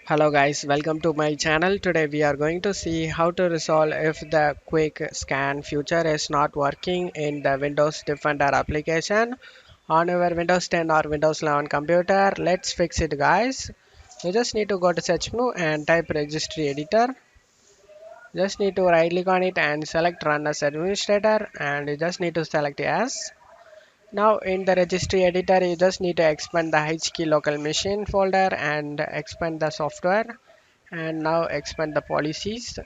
Hello guys, welcome to my channel. Today we are going to see how to resolve if the quick scan feature is not working in the Windows Defender application on your Windows 10 or Windows 11 computer. Let's fix it guys. You just need to go to search menu and type registry editor. Just need to right click on it and select run as administrator, and you just need to select yes. Now in the registry editor you just need to expand the HKey local machine folder and expand the software, and now expand the policies,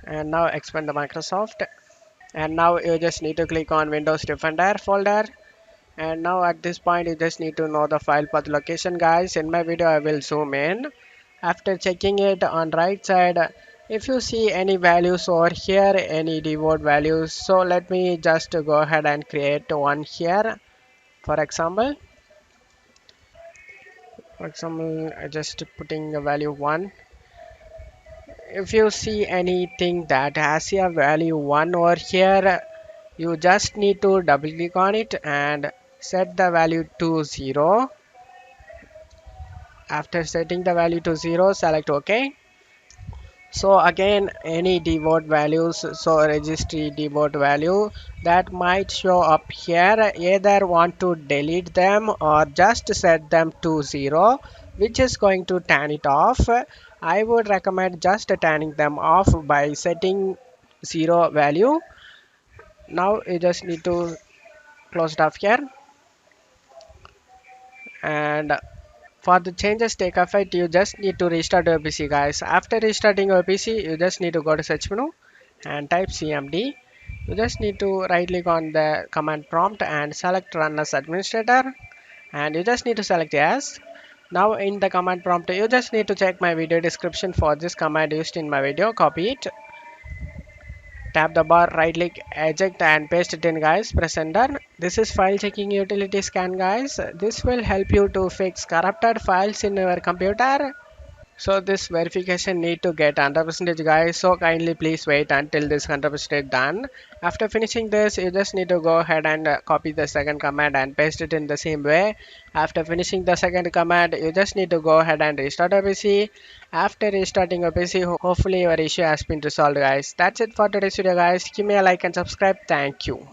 and now expand the Microsoft, and now you just need to click on Windows Defender folder. And now at this point you just need to know the file path location guys. In my video I will zoom in. After checking it on right side, if you see any values over here, any default values, so let me just go ahead and create one here. For example I just putting a value 1. If you see anything that has a value 1 over here, you just need to double click on it and set the value to 0. After setting the value to 0, select OK. So again, any default values, so registry default value that might show up here, either want to delete them or just set them to 0, which is going to turn it off. I would recommend just turning them off by setting 0 value. Now you just need to close it off here, and for the changes take effect you just need to restart your PC guys. After restarting your PC you just need to go to search menu and type cmd. You just need to right click on the command prompt and select run as administrator, and you just need to select yes. Now in the command prompt you just need to check my video description for this command used in my video, copy it, tap the bar, right click, eject and paste it in guys, press enter. This is file checking utility scan guys. This will help you to fix corrupted files in your computer. So this verification need to get 100% guys, so kindly please wait until this 100% done. After finishing this you just need to go ahead and copy the second command and paste it in the same way. After finishing the second command you just need to go ahead and restart your PC. After restarting your PC, hopefully your issue has been resolved guys. That's it for today's video guys. Give me a like and subscribe. Thank you.